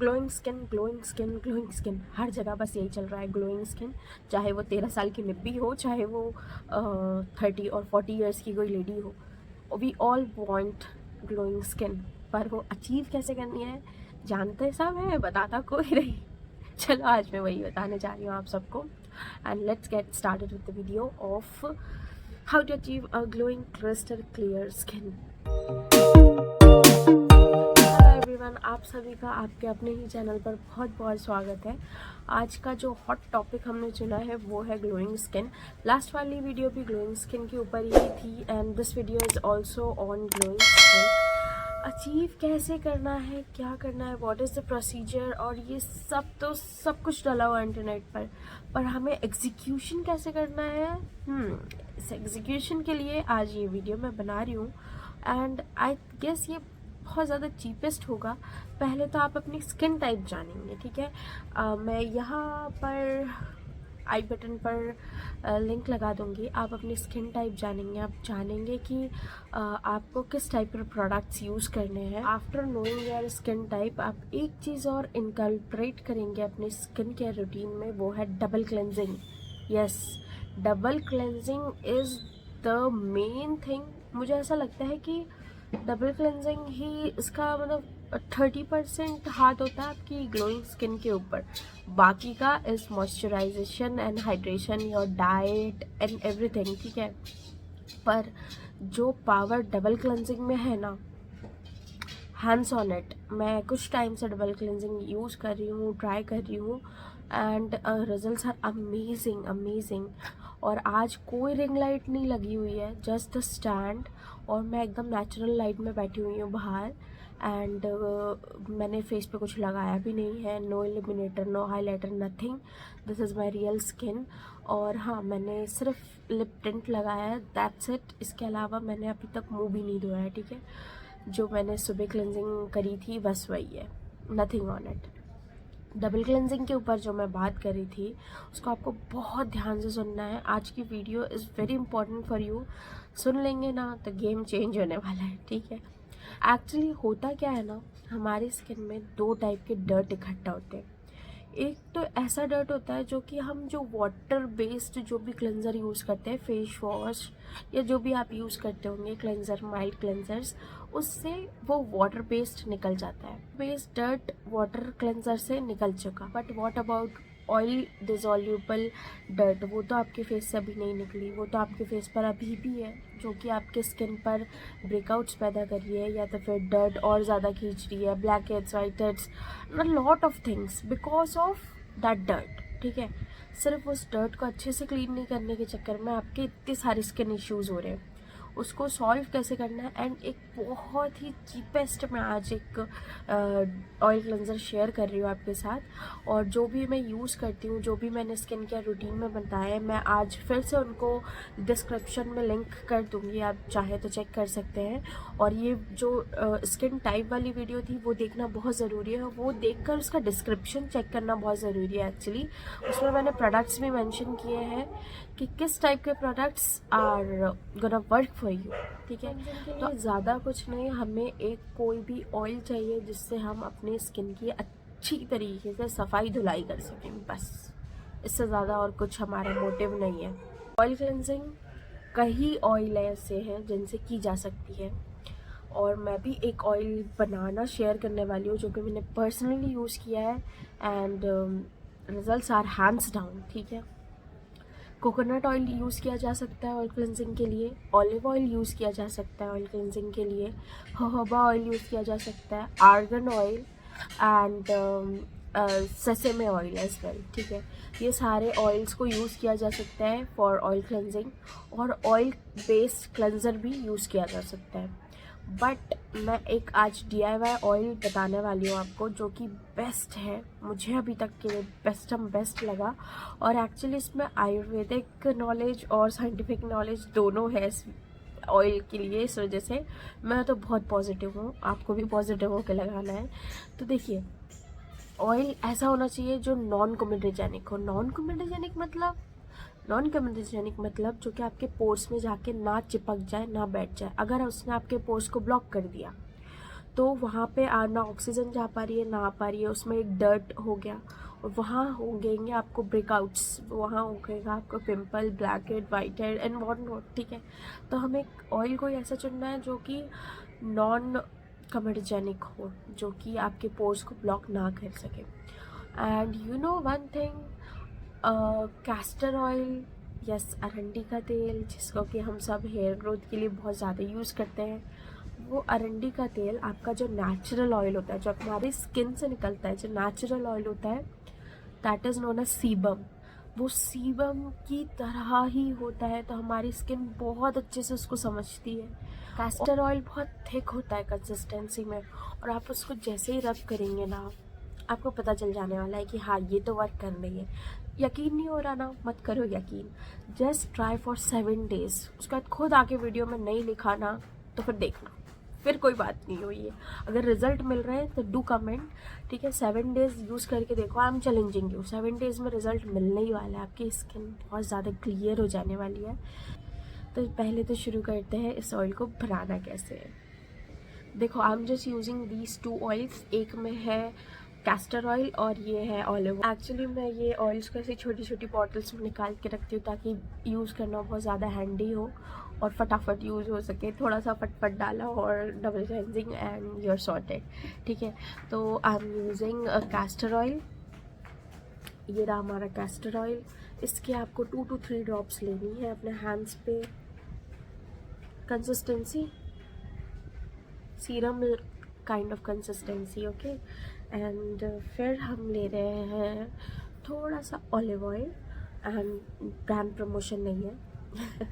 Glowing skin glowing skin glowing skin, हर जगह बस यही चल रहा है, ग्लोइंग स्किन। चाहे वो 13 साल की निब्बी हो, चाहे वो 30 और 40 ईयर्स की कोई लेडी हो, we all want glowing skin. पर वो अचीव कैसे करनी है जानते सब है, बताता कोई नहीं। चलो आज मैं वही बताने जा रही हूँ आप सबको। And let's get started with the video of how to achieve a glowing crystal clear skin. Everyone, आप सभी का आपके अपने ही चैनल पर बहुत बहुत स्वागत है। आज का जो हॉट टॉपिक हमने चुना है वो है ग्लोइंग स्किन। लास्ट वाली वीडियो भी ग्लोइंग स्किन के ऊपर ही थी and this video is also on glowing skin. Achieve कैसे करना है, क्या करना है, व्हाट इज़ द प्रोसीजर, और ये सब कुछ डला हुआ इंटरनेट पर हमें एग्जीक्यूशन कैसे करना है। इस एग्जीक्यूशन के लिए आज ये वीडियो मैं बना रही हूँ एंड आई गेस ये बहुत ज़्यादा चीपेस्ट होगा। पहले तो आप अपनी स्किन टाइप जानेंगे, ठीक है। मैं यहाँ पर आई बटन पर लिंक लगा दूँगी, आप अपनी स्किन टाइप जानेंगे। आप जानेंगे कि आपको किस टाइप के प्रोडक्ट्स यूज़ करने हैं। After knowing your skin type, आप एक चीज़ और इनकल्ट्रेट करेंगे अपने स्किन केयर रूटीन में, वो है double cleansing. Yes, double cleansing is the main thing. मुझे ऐसा लगता है कि डबल क्लेंजिंग ही इसका मतलब 30% हाथ होता है आपकी ग्लोइंग स्किन के ऊपर, बाकी का is moisturisation and hydration, your diet and everything, ठीक है। पर जो पावर डबल क्लेंजिंग में है ना, हैंड्स ऑन इट। मैं कुछ टाइम से डबल क्लेंजिंग यूज़ कर रही हूँ, ट्राई कर रही हूँ and results are amazing amazing. और आज कोई रिंग लाइट नहीं लगी हुई है, जस्ट द स्टैंड, और मैं एकदम नेचुरल लाइट में बैठी हुई हूँ बाहर एंड मैंने फेस पे कुछ लगाया भी नहीं है, no illuminator, no highlighter, nothing. This is my real skin. और हाँ, मैंने सिर्फ लिप टिंट लगाया है, दैट्स इट। इसके अलावा मैंने अभी तक मुँह भी नहीं धोया है, ठीक है। जो मैंने सुबह क्लेंजिंग करी थी बस वही है, nothing on it. Double cleansing के ऊपर जो मैं बात कर रही थी उसको आपको बहुत ध्यान से सुनना है। आज की video is very important for you. सुन लेंगे ना तो गेम चेंज होने वाला है, ठीक है। एक्चुअली होता क्या है ना, हमारी स्किन में दो टाइप के डर्ट इकट्ठा होते हैं। एक तो ऐसा डर्ट होता है जो कि हम जो वाटर बेस्ड जो भी क्लेंज़र यूज़ करते हैं, फेस वॉश या जो भी आप यूज़ करते होंगे क्लेंज़र, माइल्ड क्लेंज़र्स, उससे वो वाटर बेस्ड निकल जाता है। बेस्ड डर्ट वाटर क्लेंज़र से निकल चुका। But what about oil dissoluble dirt? वो तो आपके फेस से अभी नहीं निकली, वो तो आपके फेस पर अभी भी है, जो कि आपके स्किन पर ब्रेकआउट्स पैदा कर रही है या तो फिर डर्ट और ज़्यादा खींच रही है, black heads, white heads, lot of things because of that dirt, ठीक है। सिर्फ उस डर्ट को अच्छे से क्लीन नहीं करने के चक्कर में आपके इतने सारे स्किन इश्यूज़ हो रहे हैं। उसको सॉल्व कैसे करना है, एंड एक बहुत ही चीपेस्ट मैं आज एक ऑयल क्लेंज़र शेयर कर रही हूँ आपके साथ। और जो भी मैं यूज़ करती हूँ, जो भी मैंने स्किन केयर रूटीन में बताया है, मैं आज फिर से उनको डिस्क्रिप्शन में लिंक कर दूँगी, आप चाहे तो चेक कर सकते हैं। और ये जो स्किन टाइप वाली वीडियो थी वो देखना बहुत ज़रूरी है, वो देखकर उसका डिस्क्रिप्शन चेक करना बहुत ज़रूरी है एक्चुअली। उसमें मैंने प्रोडक्ट्स भी मेंशन किए हैं कि किस टाइप के products are gonna work for you, ठीक है। तो ज़्यादा कुछ नहीं, हमें एक कोई भी ऑयल चाहिए जिससे हम अपने स्किन की अच्छी तरीके से सफाई धुलाई कर सकें, बस। इससे ज़्यादा और कुछ हमारा मोटिव नहीं है। ऑयल क्लेंजिंग कई ऑयल ऐसे हैं जिनसे की जा सकती है, और मैं भी एक ऑयल बनाना शेयर करने वाली हूँ जो कि मैंने पर्सनली यूज़ किया है and results are hands down, ठीक है। कोकोनट ऑयल यूज़ किया जा सकता है ऑयल क्लेंजिंग के लिए, ऑलिव ऑयल यूज़ किया जा सकता है ऑयल क्लेंजिंग के लिए, जोजोबा ऑयल यूज़ किया जा सकता है, argan oil and sesame oil as well, ठीक है। ये सारे ऑयल्स को यूज़ किया जा सकता है फॉर ऑयल क्लेंजिंग, और ऑयल बेस्ड क्लेंजर भी यूज़ किया जा सकता है। बट मैं एक आज DIY ऑयल बताने वाली हूँ आपको जो कि बेस्ट है, मुझे अभी तक के लिए बेस्ट लगा। और एक्चुअली इसमें आयुर्वेदिक नॉलेज और साइंटिफिक नॉलेज दोनों है इस ऑयल के लिए, इस वजह से मैं तो बहुत पॉजिटिव हूँ, आपको भी पॉजिटिव होकर लगाना है। तो देखिए, ऑयल ऐसा होना चाहिए जो नॉन कम्युनिजेनिक हो। नॉन कम्युनिजेनिक मतलब जो कि आपके पोर्स में जाके ना चिपक जाए, ना बैठ जाए। अगर उसने आपके पोर्स को ब्लॉक कर दिया तो वहाँ पे ना ऑक्सीजन जा पा रही है ना आ पा रही है, उसमें एक डर्ट हो गया और वहाँ होंगे आपको ब्रेकआउट्स, वहाँ होगा आपको pimple, black head, white head and what not, ठीक है। तो हमें ऑयल कोई ऐसा चुनना है जो कि नॉन कमेडोजेनिक हो, जो कि आपके पोर्स को ब्लॉक ना कर सके। And you know one thing, castor oil, yes, अरंडी का तेल, जिसको कि हम सब हेयर ग्रोथ के लिए बहुत ज़्यादा यूज़ करते हैं, वो अरंडी का तेल आपका जो नेचुरल ऑयल होता है, जो हमारी स्किन से निकलता है, जो नेचुरल ऑयल होता है, that is known as sebum. वो सीबम की तरह ही होता है, तो हमारी स्किन बहुत अच्छे से उसको समझती है। कैस्टर ऑयल बहुत थिक होता है कंसिस्टेंसी में, और आप उसको जैसे ही रब करेंगे ना, आपको पता चल जाने वाला है कि हाँ ये तो वर्क कर रही है। यकीन नहीं हो रहा ना, मत करो यकीन, जस्ट ट्राई फॉर 7 days। उसके बाद खुद आके वीडियो में नहीं लिखा ना तो फिर देखना, फिर कोई बात नहीं हुई है। अगर रिजल्ट मिल रहे हैं तो डू कमेंट, ठीक है। 7 days यूज़ करके देखो, I am challenging you, 7 days में रिजल्ट मिलने ही वाला है, आपकी स्किन बहुत ज़्यादा क्लियर हो जाने वाली है। तो पहले तो शुरू करते हैं इस ऑयल को बनाना कैसे है। देखो, I am just using these 2 oils, एक में है कैस्टर ऑयल और ये है ऑलिव। एक्चुअली मैं ये ऑयल्स को ऐसी छोटी छोटी बॉटल्स में निकाल के रखती हूँ ताकि यूज़ करना बहुत ज़्यादा हैंडी हो और फटाफट यूज़ हो सके। थोड़ा सा फटफट डाला और double cleansing and you're sorted, ठीक है। तो I am using castor oil, ये रहा हमारा कैस्टर ऑयल। इसके आपको 2 to 3 ड्रॉप्स लेनी है अपने हैंड्स पे। Consistency serum kind of consistency, okay. And फिर हम ले रहे हैं थोड़ा सा olive oil, and brand promotion नहीं है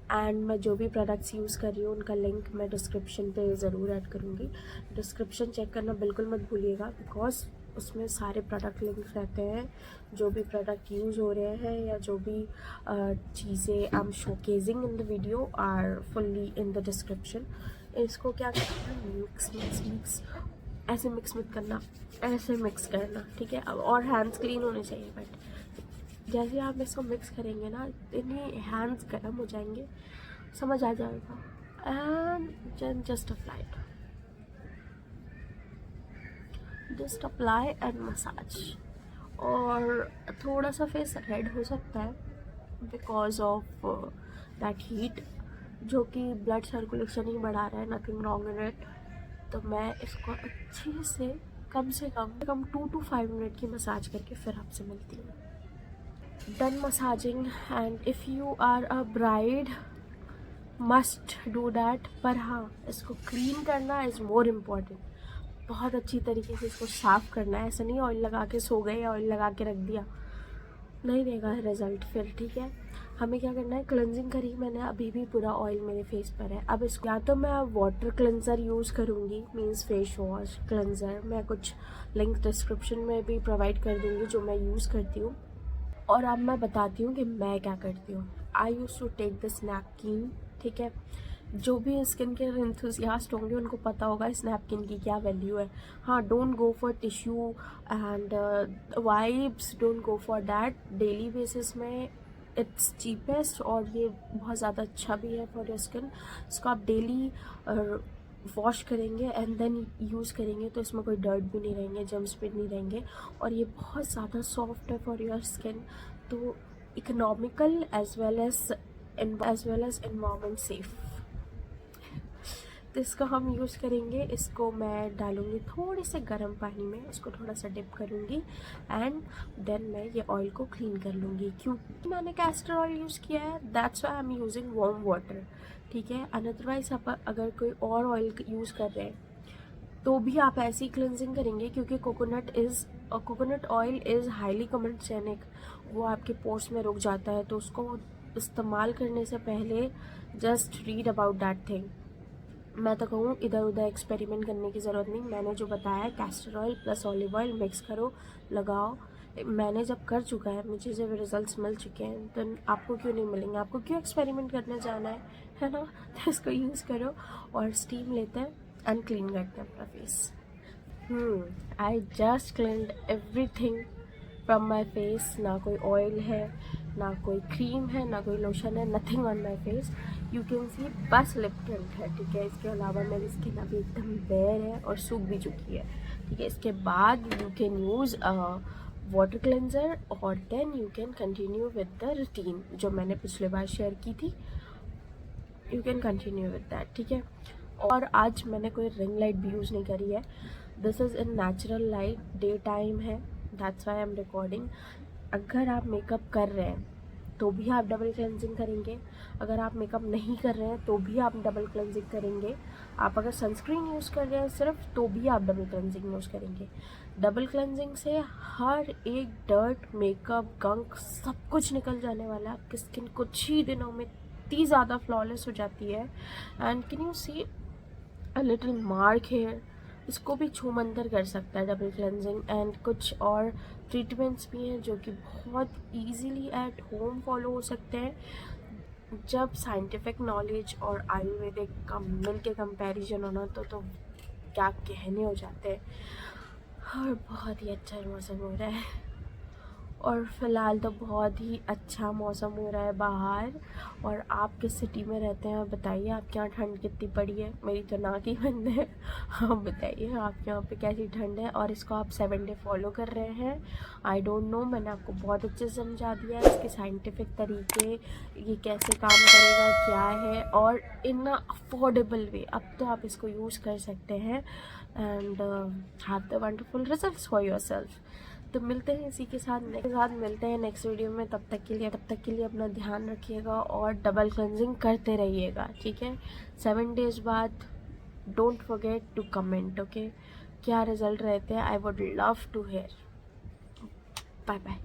एंड मैं जो भी प्रोडक्ट्स यूज़ कर रही हूँ उनका लिंक मैं डिस्क्रिप्शन पे ज़रूर ऐड करूँगी। डिस्क्रिप्शन चेक करना बिल्कुल मत भूलिएगा, बिकॉज उसमें सारे प्रोडक्ट लिंक्स रहते हैं। जो भी प्रोडक्ट यूज़ हो रहे हैं या जो भी चीज़ें I am showcasing in the video are fully in the description. इसको क्या करना है, मिक्स मिक्स मिक्स, ऐसे मिक्स मत करना, ऐसे मिक्स करना, ठीक है। अब और हैंड्स क्लीन होने चाहिए, बट जैसे आप इसको मिक्स करेंगे ना, इतने हैंड्स गर्म हो जाएंगे, समझ आ जाएगा। And just apply it, just apply and massage. और थोड़ा सा फेस रेड हो सकता है बिकॉज ऑफ दैट हीट, जो कि ब्लड सर्कुलेशन ही बढ़ा रहा है, नथिंग रॉन्ग इन इट। तो मैं इसको अच्छे से कम 2 to 5 मिनट की मसाज करके फिर आपसे मिलती हूँ। Done massaging, and if you are a bride must do that. पर हाँ, इसको क्लीन करना इज़ मोर इम्पॉर्टेंट। बहुत अच्छी तरीके से इसको साफ़ करना है, ऐसा नहीं ऑयल लगा के सो गए या ऑयल लगा के रख दिया, नहीं देगा रिजल्ट फिर, ठीक है। हमें क्या करना है, क्लेंजिंग करी मैंने, अभी भी पूरा ऑयल मेरे फेस पर है। अब इसको या तो मैं वाटर क्लेंजर यूज़ करूँगी, मीन्स फेस वॉश क्लेंजर, मैं कुछ लिंक डिस्क्रिप्शन में भी प्रोवाइड कर दूँगी जो मैं यूज़ करती हूँ। और अब मैं बताती हूँ कि मैं क्या करती हूँ। I use to take this napkin, ठीक है। जो भी स्किन केयर एंथुसियास्ट होंगे उनको पता होगा इस नैपकिन की क्या वैल्यू है। हाँ, don't go for tissue and wipes, don't go for that. Daily basis में इट्स चीपेस्ट और ये बहुत ज़्यादा अच्छा भी है फॉर योर स्किन। इसको आप डेली वॉश करेंगे एंड देन यूज़ करेंगे तो इसमें कोई डर्ट भी नहीं रहेंगे, जर्म्स भी नहीं रहेंगे, और ये बहुत ज़्यादा सॉफ्ट है फॉर योर स्किन। तो economical as well as environment safe. तो इसको हम यूज़ करेंगे। इसको मैं डालूँगी थोड़े से गर्म पानी में, इसको थोड़ा सा डिप करूँगी एंड देन मैं ये ऑयल को क्लीन कर लूँगी। क्योंकि मैंने कैस्टर ऑयल यूज़ किया है, that's why I am using warm water, ठीक है। अदरवाइज आप अगर कोई और ऑयल यूज़ कर रहे हैं तो भी आप ऐसी क्लिनजिंग करेंगे, क्योंकि कोकोनट ऑयल इज़ हाईली कमेडोजेनिक, वो आपके पोर्स में रुक जाता है। तो उसको इस्तेमाल करने से पहले just read about that thing. मैं तो कहूँ इधर उधर एक्सपेरिमेंट करने की ज़रूरत नहीं। मैंने जो बताया, castor oil plus olive oil mix करो, लगाओ। मैंने जब कर चुका है, मुझे जब रिजल्ट्स मिल चुके हैं, तो आपको क्यों नहीं मिलेंगे? आपको क्यों एक्सपेरिमेंट करने जाना है ना। तो इसको यूज़ करो और स्टीम लेते हैं एंड क्लीन करते हैं अपना face. I just cleaned everything from my face. ना कोई ऑयल है, ना कोई क्रीम है, ना कोई लोशन है, nothing on my face. You can see बस लिप टिंट है, ठीक है। इसके अलावा मेरी स्किन अभी एकदम बेयर है और सूख भी चुकी है, ठीक है। इसके बाद you can use water cleanser और then you can continue with the routine जो मैंने पिछले बार शेयर की थी। You can continue with that, ठीक है। और आज मैंने कोई रिंग लाइट भी यूज़ नहीं करी है। This is in natural light, day time है, that's why I am recording. अगर आप मेकअप कर रहे हैं तो भी आप डबल क्लेंजिंग करेंगे, अगर आप मेकअप नहीं कर रहे हैं तो भी आप डबल क्लेंजिंग करेंगे, आप अगर सनस्क्रीन यूज़ कर रहे हैं सिर्फ तो भी आप डबल क्लेंजिंग यूज़ करेंगे। डबल क्लेंजिंग से हर एक डर्ट, मेकअप, गंक सब कुछ निकल जाने वाला है। आपकी स्किन कुछ ही दिनों में इतनी ज़्यादा फ्लॉलेस हो जाती है। And can you see a little mark here, इसको भी छूमंतर कर सकता है डबल क्लेंजिंग। एंड कुछ और ट्रीटमेंट्स भी हैं जो कि बहुत इजीली एट होम फॉलो हो सकते हैं। जब साइंटिफिक नॉलेज और आयुर्वेदिक का मिल के कंपेरिजन होना तो क्या कहने हो जाते हैं। और बहुत ही अच्छा मौसम हो रहा है, और फ़िलहाल तो बहुत ही अच्छा मौसम हो रहा है बाहर। और आप किस सिटी में रहते हैं बताइए, आपके यहाँ ठंड कितनी पड़ी है? मेरी तो नाक ही बंद है। आप बताइए आपके यहाँ पे कैसी ठंड है, और इसको आप 7 डे फॉलो कर रहे हैं? आई डोंट नो, मैंने आपको बहुत अच्छे से समझा दिया है इसके साइंटिफिक तरीके, ये कैसे काम करेगा, क्या है, और इन अफोर्डेबल वे। अब तो आप इसको यूज़ कर सकते हैं and have the wonderful results for your self. तो मिलते हैं इसी के साथ मिलते हैं नेक्स्ट वीडियो में। तब तक के लिए अपना ध्यान रखिएगा और डबल क्लेंजिंग करते रहिएगा, ठीक है। 7 डेज़ बाद don't forget to comment, okay, क्या रिजल्ट रहते हैं। I would love to hear. Bye bye.